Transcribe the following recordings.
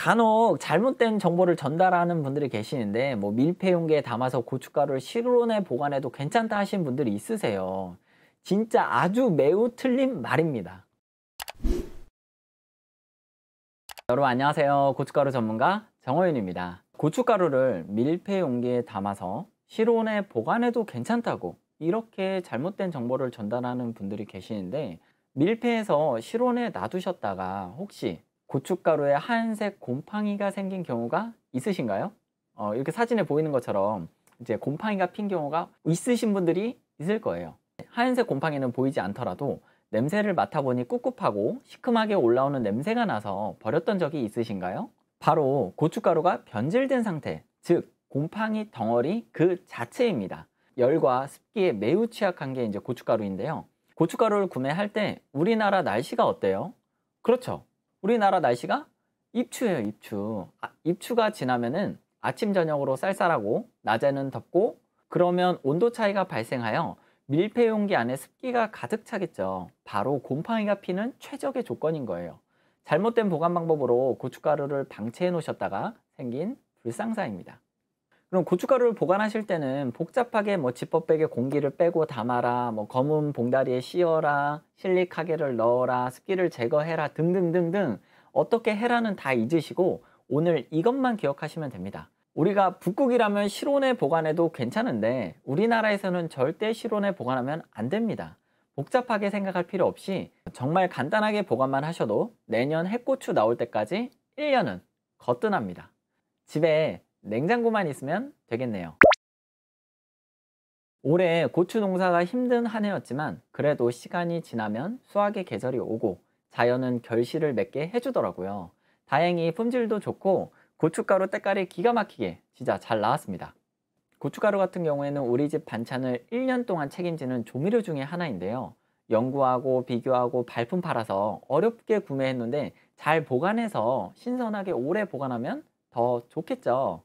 간혹 잘못된 정보를 전달하는 분들이 계시는데 뭐 밀폐 용기에 담아서 고춧가루를 실온에 보관해도 괜찮다 하신 분들이 있으세요. 진짜 아주 매우 틀린 말입니다. 여러분 안녕하세요. 고춧가루 전문가 정호윤입니다. 고춧가루를 밀폐 용기에 담아서 실온에 보관해도 괜찮다고 이렇게 잘못된 정보를 전달하는 분들이 계시는데, 밀폐해서 실온에 놔두셨다가 혹시 고춧가루에 하얀색 곰팡이가 생긴 경우가 있으신가요? 이렇게 사진에 보이는 것처럼 이제 곰팡이가 핀 경우가 있으신 분들이 있을 거예요. 하얀색 곰팡이는 보이지 않더라도 냄새를 맡아보니 꿉꿉하고 시큼하게 올라오는 냄새가 나서 버렸던 적이 있으신가요? 바로 고춧가루가 변질된 상태, 즉 곰팡이 덩어리 그 자체입니다. 열과 습기에 매우 취약한 게 이제 고춧가루인데요. 고춧가루를 구매할 때 우리나라 날씨가 어때요? 그렇죠. 우리나라 날씨가 입추예요, 입추. 입추가 지나면은 아침 저녁으로 쌀쌀하고 낮에는 덥고, 그러면 온도 차이가 발생하여 밀폐 용기 안에 습기가 가득 차겠죠. 바로 곰팡이가 피는 최적의 조건인 거예요. 잘못된 보관 방법으로 고춧가루를 방치해 놓으셨다가 생긴 불상사입니다. 그럼 고춧가루를 보관하실 때는 복잡하게 뭐 지퍼백에 공기를 빼고 담아라, 뭐 검은 봉다리에 씌워라, 실리카겔을 넣어라, 습기를 제거해라 등등등등 어떻게 해라는 다 잊으시고 오늘 이것만 기억하시면 됩니다. 우리가 북극이라면 실온에 보관해도 괜찮은데 우리나라에서는 절대 실온에 보관하면 안 됩니다. 복잡하게 생각할 필요 없이 정말 간단하게 보관만 하셔도 내년 해고추 나올 때까지 1년은 거뜬합니다. 집에 냉장고만 있으면 되겠네요. 올해 고추 농사가 힘든 한 해였지만 그래도 시간이 지나면 수확의 계절이 오고 자연은 결실을 맺게 해주더라고요. 다행히 품질도 좋고 고춧가루 때깔이 기가 막히게 진짜 잘 나왔습니다. 고춧가루 같은 경우에는 우리 집 반찬을 1년 동안 책임지는 조미료 중에 하나인데요. 연구하고 비교하고 발품 팔아서 어렵게 구매했는데 잘 보관해서 신선하게 오래 보관하면 더 좋겠죠.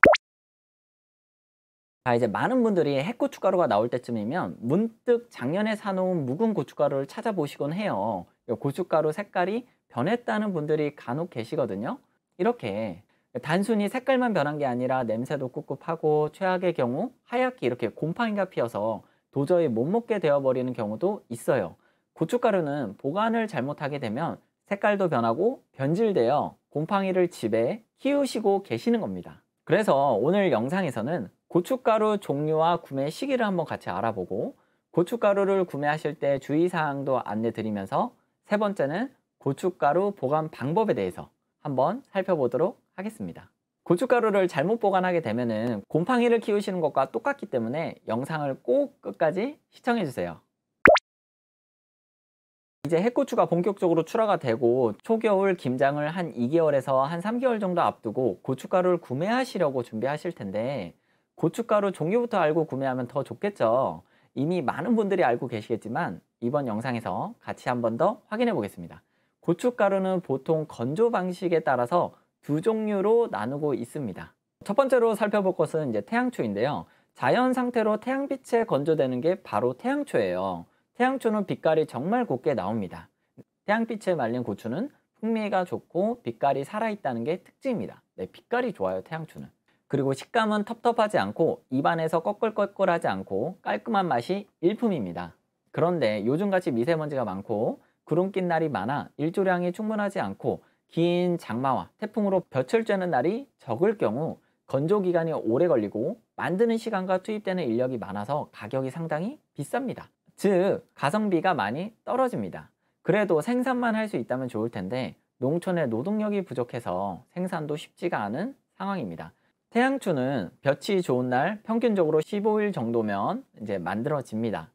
자, 이제 많은 분들이 핵고춧가루가 나올 때쯤이면 문득 작년에 사놓은 묵은 고춧가루를 찾아보시곤 해요. 고춧가루 색깔이 변했다는 분들이 간혹 계시거든요. 이렇게 단순히 색깔만 변한 게 아니라 냄새도 꿉꿉하고 최악의 경우 하얗게 이렇게 곰팡이가 피어서 도저히 못 먹게 되어버리는 경우도 있어요. 고춧가루는 보관을 잘못하게 되면 색깔도 변하고 변질되어 곰팡이를 집에 키우시고 계시는 겁니다. 그래서 오늘 영상에서는 고춧가루 종류와 구매 시기를 한번 같이 알아보고, 고춧가루를 구매하실 때 주의사항도 안내 드리면서 세 번째는 고춧가루 보관 방법에 대해서 한번 살펴보도록 하겠습니다. 고춧가루를 잘못 보관하게 되면은 곰팡이를 키우시는 것과 똑같기 때문에 영상을 꼭 끝까지 시청해 주세요. 이제 핵고추가 본격적으로 출하가 되고 초겨울 김장을 한 2개월에서 한 3개월 정도 앞두고 고춧가루를 구매하시려고 준비하실 텐데, 고춧가루 종류부터 알고 구매하면 더 좋겠죠. 이미 많은 분들이 알고 계시겠지만 이번 영상에서 같이 한번 더 확인해 보겠습니다. 고춧가루는 보통 건조 방식에 따라서 두 종류로 나누고 있습니다. 첫 번째로 살펴볼 것은 이제 태양초인데요. 자연 상태로 태양빛에 건조되는 게 바로 태양초예요. 태양초는 빛깔이 정말 곱게 나옵니다. 태양빛에 말린 고추는 풍미가 좋고 빛깔이 살아있다는 게 특징입니다. 네, 빛깔이 좋아요, 태양초는. 그리고 식감은 텁텁하지 않고 입안에서 꺼끌꺼끌하지 않고 깔끔한 맛이 일품입니다. 그런데 요즘같이 미세먼지가 많고 구름 낀 날이 많아 일조량이 충분하지 않고 긴 장마와 태풍으로 볕을 쬐는 날이 적을 경우 건조 기간이 오래 걸리고 만드는 시간과 투입되는 인력이 많아서 가격이 상당히 비쌉니다. 즉 가성비가 많이 떨어집니다. 그래도 생산만 할 수 있다면 좋을 텐데 농촌에 노동력이 부족해서 생산도 쉽지가 않은 상황입니다. 태양초는 볕이 좋은 날 평균적으로 15일 정도면 이제 만들어집니다.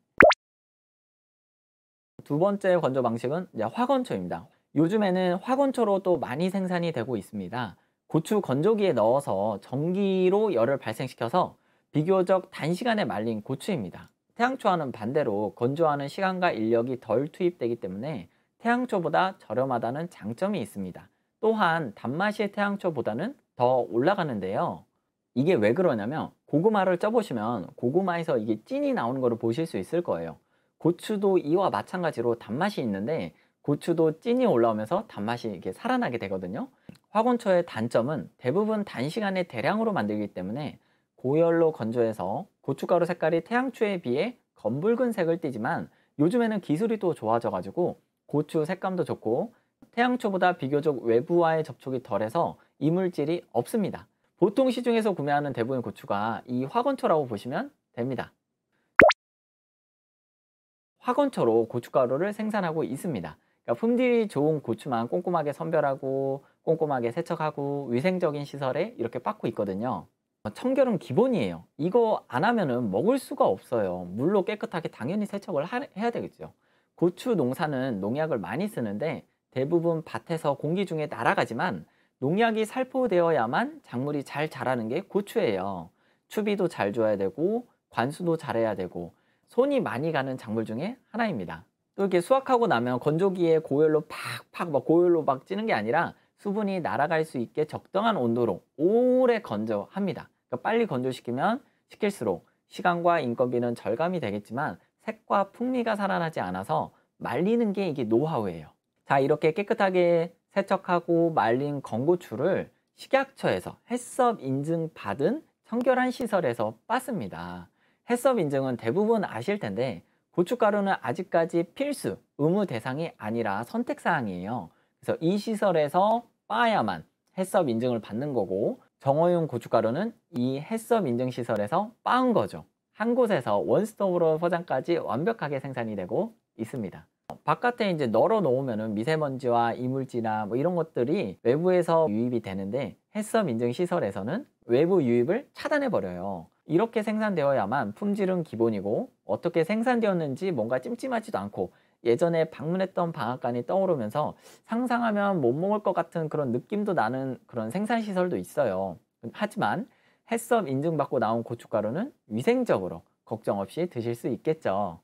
두 번째 건조 방식은 이제 화건초입니다. 요즘에는 화건초로 또 많이 생산이 되고 있습니다. 고추 건조기에 넣어서 전기로 열을 발생시켜서 비교적 단시간에 말린 고추입니다. 태양초와는 반대로 건조하는 시간과 인력이 덜 투입되기 때문에 태양초보다 저렴하다는 장점이 있습니다. 또한 단맛이 태양초보다는 더 올라가는데요. 이게 왜 그러냐면 고구마를 쪄보시면 고구마에서 이게 찐이 나오는 것을 보실 수 있을 거예요. 고추도 이와 마찬가지로 단맛이 있는데 고추도 찐이 올라오면서 단맛이 이렇게 살아나게 되거든요. 화건초의 단점은 대부분 단시간에 대량으로 만들기 때문에 고열로 건조해서 고춧가루 색깔이 태양초에 비해 검붉은 색을 띠지만, 요즘에는 기술이 또 좋아져 가지고 고추 색감도 좋고 태양초보다 비교적 외부와의 접촉이 덜해서 이물질이 없습니다. 보통 시중에서 구매하는 대부분 고추가 이 화건초라고 보시면 됩니다. 화건초로 고춧가루를 생산하고 있습니다. 그러니까 품질이 좋은 고추만 꼼꼼하게 선별하고 꼼꼼하게 세척하고 위생적인 시설에 이렇게 빻고 있거든요. 청결은 기본이에요. 이거 안 하면은 먹을 수가 없어요. 물로 깨끗하게 당연히 세척을 해야 되겠죠. 고추 농사는 농약을 많이 쓰는데 대부분 밭에서 공기 중에 날아가지만, 농약이 살포되어야만 작물이 잘 자라는 게 고추예요. 추비도 잘 줘야 되고 관수도 잘해야 되고 손이 많이 가는 작물 중에 하나입니다. 또 이렇게 수확하고 나면 건조기에 고열로 팍팍 고열로 막 찌는 게 아니라 수분이 날아갈 수 있게 적당한 온도로 오래 건조합니다. 그러니까 빨리 건조시키면 시킬수록 시간과 인건비는 절감이 되겠지만 색과 풍미가 살아나지 않아서 말리는 게 이게 노하우예요. 자, 이렇게 깨끗하게 세척하고 말린 건고추를 식약처에서 해썹 인증 받은 청결한 시설에서 빻습니다. 해썹 인증은 대부분 아실 텐데 고춧가루는 아직까지 필수, 의무 대상이 아니라 선택사항이에요. 그래서 이 시설에서 빻아야만 해썹 인증을 받는 거고, 정어용 고춧가루는 이 해썹 인증 시설에서 빻은 거죠. 한 곳에서 원스톱으로 포장까지 완벽하게 생산이 되고 있습니다. 바깥에 이제 널어 놓으면은 미세먼지와 이물질이나 뭐 이런 것들이 외부에서 유입이 되는데, 해썹 인증 시설에서는 외부 유입을 차단해 버려요. 이렇게 생산되어야만 품질은 기본이고, 어떻게 생산되었는지 뭔가 찜찜하지도 않고 예전에 방문했던 방앗간이 떠오르면서 상상하면 못 먹을 것 같은 그런 느낌도 나는 그런 생산 시설도 있어요. 하지만 해썹 인증받고 나온 고춧가루는 위생적으로 걱정 없이 드실 수 있겠죠.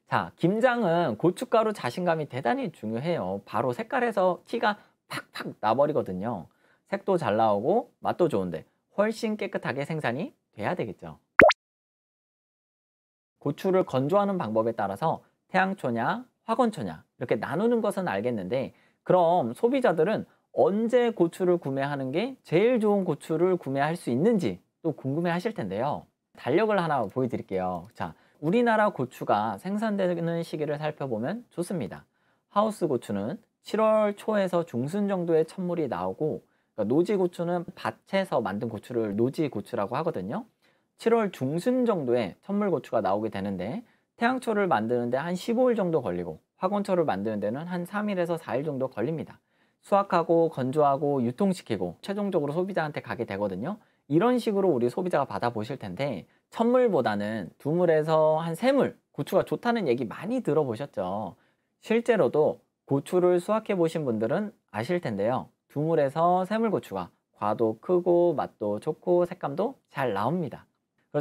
자, 김장은 고춧가루 자신감이 대단히 중요해요. 바로 색깔에서 티가 팍팍 나버리거든요. 색도 잘 나오고 맛도 좋은데 훨씬 깨끗하게 생산이 돼야 되겠죠. 고추를 건조하는 방법에 따라서 태양초냐 화건초냐 이렇게 나누는 것은 알겠는데, 그럼 소비자들은 언제 고추를 구매하는 게 제일 좋은 고추를 구매할 수 있는지 또 궁금해 하실 텐데요. 달력을 하나 보여드릴게요. 자, 우리나라 고추가 생산되는 시기를 살펴보면 좋습니다. 하우스 고추는 7월 초에서 중순 정도의 첫물이 나오고, 그러니까 노지 고추는 밭에서 만든 고추를 노지 고추라고 하거든요. 7월 중순 정도에 첫물 고추가 나오게 되는데, 태양초를 만드는데 한 15일 정도 걸리고 화건초를 만드는 데는 한 3일에서 4일 정도 걸립니다. 수확하고 건조하고 유통시키고 최종적으로 소비자한테 가게 되거든요. 이런 식으로 우리 소비자가 받아보실 텐데, 첫물보다는 두물에서 한 세물 고추가 좋다는 얘기 많이 들어보셨죠. 실제로도 고추를 수확해 보신 분들은 아실 텐데요. 두물에서 세물 고추가 과도 크고 맛도 좋고 색감도 잘 나옵니다.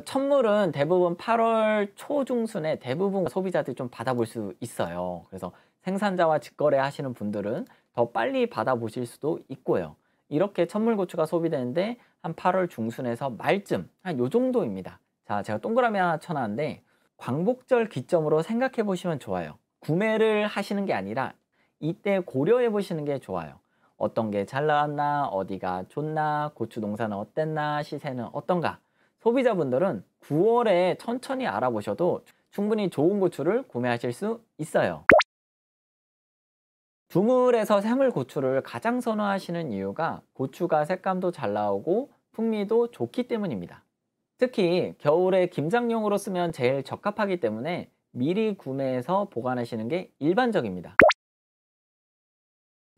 첫물은 대부분 8월 초중순에 대부분 소비자들이 좀 받아볼 수 있어요. 그래서 생산자와 직거래 하시는 분들은 더 빨리 받아보실 수도 있고요. 이렇게 첫물고추가 소비되는데 한 8월 중순에서 말쯤 한 요 정도입니다. 자, 제가 동그라미 하나 쳐놨는데 광복절 기점으로 생각해 보시면 좋아요. 구매를 하시는 게 아니라 이때 고려해 보시는 게 좋아요. 어떤 게 잘 나왔나, 어디가 좋나, 고추 농사는 어땠나, 시세는 어떤가. 소비자분들은 9월에 천천히 알아보셔도 충분히 좋은 고추를 구매하실 수 있어요. 두물에서 세물 고추를 가장 선호하시는 이유가 고추가 색감도 잘 나오고 풍미도 좋기 때문입니다. 특히 겨울에 김장용으로 쓰면 제일 적합하기 때문에 미리 구매해서 보관하시는 게 일반적입니다.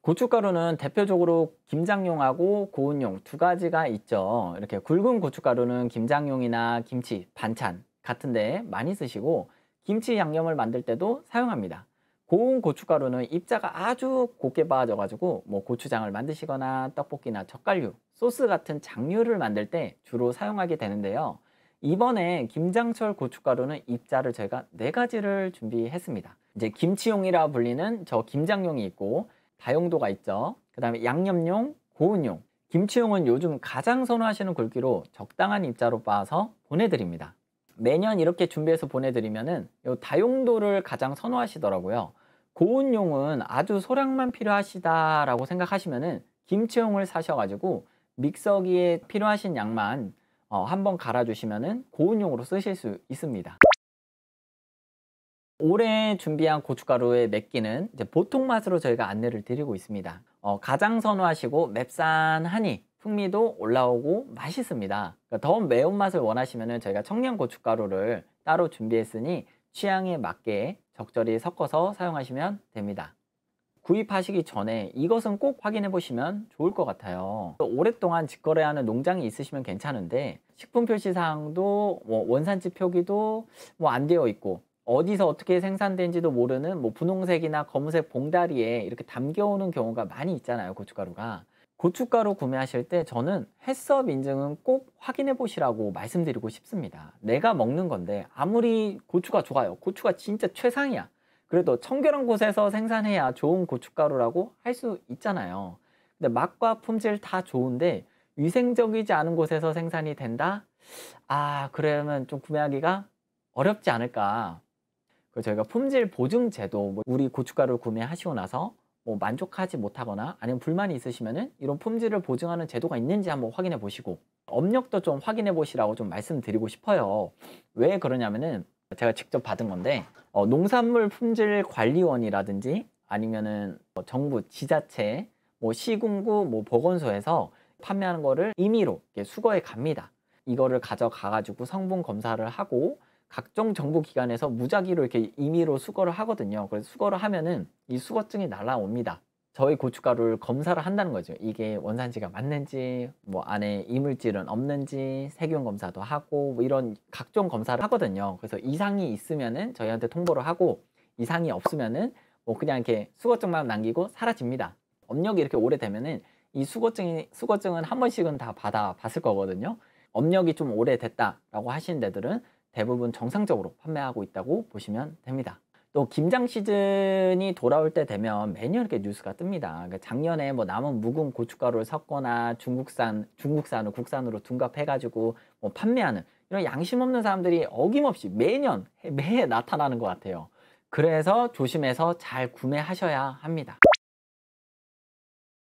고춧가루는 대표적으로 김장용하고 고온용 두 가지가 있죠. 이렇게 굵은 고춧가루는 김장용이나 김치, 반찬 같은 데 많이 쓰시고 김치 양념을 만들 때도 사용합니다. 고운 고춧가루는 입자가 아주 곱게 빻아져 가지고 뭐 고추장을 만드시거나 떡볶이나 젓갈류, 소스 같은 장류를 만들 때 주로 사용하게 되는데요. 이번에 김장철 고춧가루는 입자를 저희가 4가지를 준비했습니다. 이제 김치용이라 불리는 저 김장용이 있고 다용도가 있죠. 그 다음에 양념용, 고온용. 김치용은 요즘 가장 선호하시는 굵기로 적당한 입자로 빻아서 보내드립니다. 매년 이렇게 준비해서 보내드리면은 요 다용도를 가장 선호하시더라고요. 고온용은 아주 소량만 필요하시다라고 생각하시면은 김치용을 사셔가지고 믹서기에 필요하신 양만 한번 갈아주시면은 고온용으로 쓰실 수 있습니다. 올해 준비한 고춧가루의 맵기는 이제 보통 맛으로 저희가 안내를 드리고 있습니다. 가장 선호하시고 맵산하니 풍미도 올라오고 맛있습니다. 그러니까 더 매운맛을 원하시면 저희가 청양고춧가루를 따로 준비했으니 취향에 맞게 적절히 섞어서 사용하시면 됩니다. 구입하시기 전에 이것은 꼭 확인해 보시면 좋을 것 같아요. 오랫동안 직거래하는 농장이 있으시면 괜찮은데 식품표시사항도 원산지 표기도 안 되어 있고 어디서 어떻게 생산된지도 모르는 분홍색이나 검은색 봉다리에 이렇게 담겨오는 경우가 많이 있잖아요, 고춧가루가. 고춧가루 구매하실 때 저는 해썹 인증은 꼭 확인해 보시라고 말씀드리고 싶습니다. 내가 먹는 건데 아무리 고추가 좋아요, 고추가 진짜 최상이야, 그래도 청결한 곳에서 생산해야 좋은 고춧가루라고 할 수 있잖아요. 근데 맛과 품질 다 좋은데 위생적이지 않은 곳에서 생산이 된다? 그러면 좀 구매하기가 어렵지 않을까. 저희가 품질 보증 제도, 우리 고춧가루를 구매하시고 나서 만족하지 못하거나 아니면 불만이 있으시면은 이런 품질을 보증하는 제도가 있는지 한번 확인해 보시고 업력도 좀 확인해 보시라고 좀 말씀드리고 싶어요. 왜 그러냐면은 제가 직접 받은 건데 농산물 품질 관리원이라든지 아니면은 정부 지자체 시군구 보건소에서 판매하는 거를 임의로 이렇게 수거해 갑니다. 이거를 가져가 가지고 성분 검사를 하고 각종 정부 기관에서 무작위로 이렇게 임의로 수거를 하거든요. 그래서 수거를 하면은 이 수거증이 날아옵니다. 저희 고춧가루를 검사를 한다는 거죠. 이게 원산지가 맞는지, 안에 이물질은 없는지 세균 검사도 하고 이런 각종 검사를 하거든요. 그래서 이상이 있으면은 저희한테 통보를 하고 이상이 없으면은 그냥 이렇게 수거증만 남기고 사라집니다. 업력이 이렇게 오래되면은 이 수거증은 한 번씩은 다 받아 봤을 거거든요. 업력이 좀 오래됐다라고 하시는 데들은 대부분 정상적으로 판매하고 있다고 보시면 됩니다. 또 김장 시즌이 돌아올 때 되면 매년 이렇게 뉴스가 뜹니다. 그러니까 작년에 남은 묵은 고춧가루를 섞거나 중국산을 국산으로 둔갑해가지고 판매하는 이런 양심 없는 사람들이 어김없이 매년 매해 나타나는 것 같아요. 그래서 조심해서 잘 구매하셔야 합니다.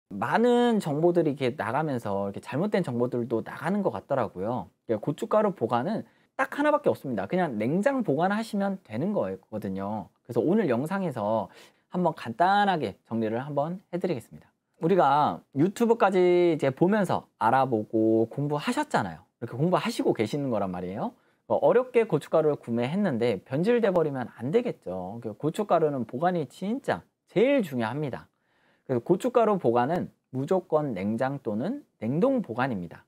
많은 정보들이 이렇게 나가면서 이렇게 잘못된 정보들도 나가는 것 같더라고요. 고춧가루 보관은 딱 하나밖에 없습니다. 그냥 냉장 보관하시면 되는 거거든요. 그래서 오늘 영상에서 한번 간단하게 정리를 한번 해드리겠습니다. 우리가 유튜브까지 이제 보면서 알아보고 공부하셨잖아요. 이렇게 공부하시고 계시는 거란 말이에요. 어렵게 고춧가루를 구매했는데 변질돼 버리면 안 되겠죠. 고춧가루는 보관이 진짜 제일 중요합니다. 그래서 고춧가루 보관은 무조건 냉장 또는 냉동 보관입니다.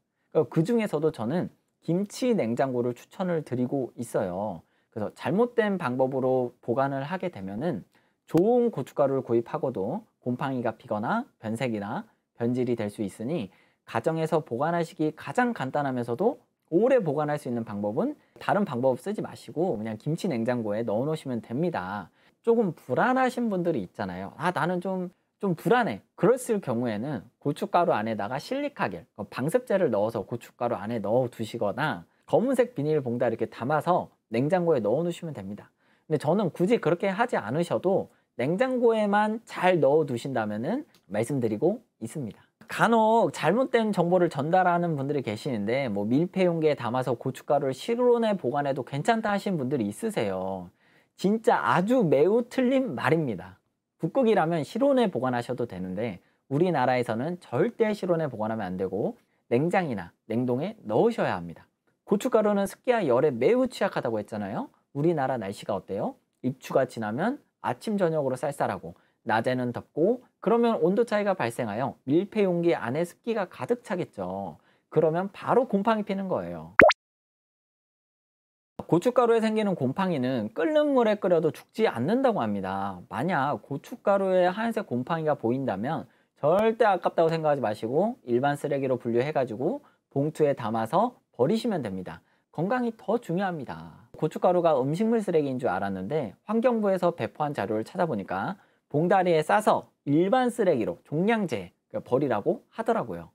그 중에서도 저는 김치 냉장고를 추천을 드리고 있어요. 그래서 잘못된 방법으로 보관을 하게 되면은 좋은 고춧가루를 구입하고도 곰팡이가 피거나 변색이나 변질이 될 수 있으니 가정에서 보관하시기 가장 간단하면서도 오래 보관할 수 있는 방법은 다른 방법 쓰지 마시고 그냥 김치 냉장고에 넣어 놓으시면 됩니다. 조금 불안하신 분들이 있잖아요. 나는 좀 불안해. 그랬을 경우에는 고춧가루 안에다가 실리카겔, 방습제를 넣어서 고춧가루 안에 넣어 두시거나 검은색 비닐봉다리 이렇게 담아서 냉장고에 넣어 놓으시면 됩니다. 근데 저는 굳이 그렇게 하지 않으셔도 냉장고에만 잘 넣어 두신다면은 말씀드리고 있습니다. 간혹 잘못된 정보를 전달하는 분들이 계시는데 밀폐 용기에 담아서 고춧가루를 실온에 보관해도 괜찮다 하시는 분들이 있으세요. 진짜 아주 매우 틀린 말입니다. 북극이라면 실온에 보관하셔도 되는데 우리나라에서는 절대 실온에 보관하면 안 되고 냉장이나 냉동에 넣으셔야 합니다. 고춧가루는 습기와 열에 매우 취약하다고 했잖아요. 우리나라 날씨가 어때요? 입추가 지나면 아침 저녁으로 쌀쌀하고 낮에는 덥고 그러면 온도 차이가 발생하여 밀폐 용기 안에 습기가 가득 차겠죠. 그러면 바로 곰팡이 피는 거예요. 고춧가루에 생기는 곰팡이는 끓는 물에 끓여도 죽지 않는다고 합니다. 만약 고춧가루에 하얀색 곰팡이가 보인다면 절대 아깝다고 생각하지 마시고 일반 쓰레기로 분류해 가지고 봉투에 담아서 버리시면 됩니다. 건강이 더 중요합니다. 고춧가루가 음식물 쓰레기인 줄 알았는데 환경부에서 배포한 자료를 찾아보니까 봉다리에 싸서 일반 쓰레기로 종량제 버리라고 하더라고요.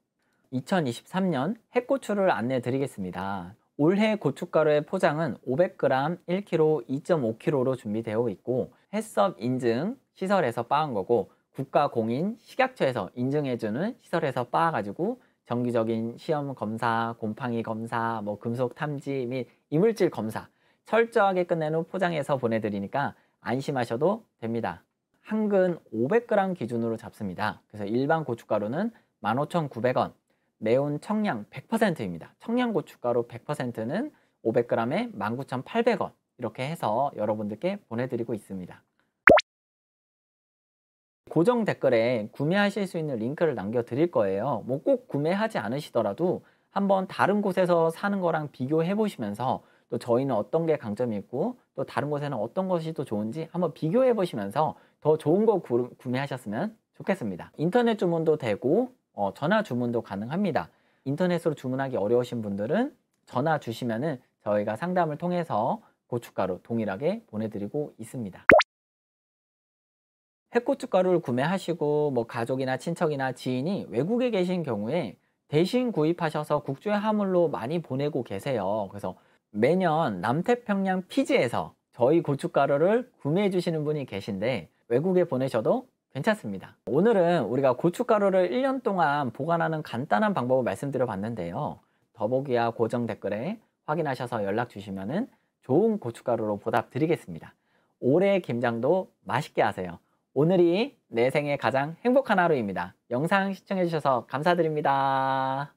2023년 핵고추를 안내해 드리겠습니다. 올해 고춧가루의 포장은 500g, 1kg, 2.5kg로 준비되어 있고 해썹 인증 시설에서 빻은 거고 국가공인 식약처에서 인증해주는 시설에서 빻아가지고 정기적인 시험 검사, 곰팡이 검사, 뭐 금속 탐지 및 이물질 검사 철저하게 끝낸 후 포장해서 보내드리니까 안심하셔도 됩니다. 한 근 500g 기준으로 잡습니다. 그래서 일반 고춧가루는 15,900원, 매운 청양 100%입니다. 청양고춧가루 100%는 500g에 19,800원 이렇게 해서 여러분들께 보내드리고 있습니다. 고정 댓글에 구매하실 수 있는 링크를 남겨드릴 거예요. 뭐 꼭 구매하지 않으시더라도 한번 다른 곳에서 사는 거랑 비교해 보시면서 또 저희는 어떤 게 강점이 있고 또 다른 곳에는 어떤 것이 또 좋은지 한번 비교해 보시면서 더 좋은 거 구매하셨으면 좋겠습니다. 인터넷 주문도 되고 전화 주문도 가능합니다. 인터넷으로 주문하기 어려우신 분들은 전화 주시면은 저희가 상담을 통해서 고춧가루 동일하게 보내드리고 있습니다. 햇고춧가루를 구매하시고 뭐 가족이나 친척이나 지인이 외국에 계신 경우에 대신 구입하셔서 국조의 화물로 많이 보내고 계세요. 그래서 매년 남태평양 피지에서 저희 고춧가루를 구매해 주시는 분이 계신데 외국에 보내셔도 괜찮습니다. 오늘은 우리가 고춧가루를 1년 동안 보관하는 간단한 방법을 말씀드려 봤는데요. 더보기와 고정 댓글에 확인하셔서 연락 주시면 좋은 고춧가루로 보답 드리겠습니다. 올해 김장도 맛있게 하세요. 오늘이 내 생애 가장 행복한 하루입니다. 영상 시청해 주셔서 감사드립니다.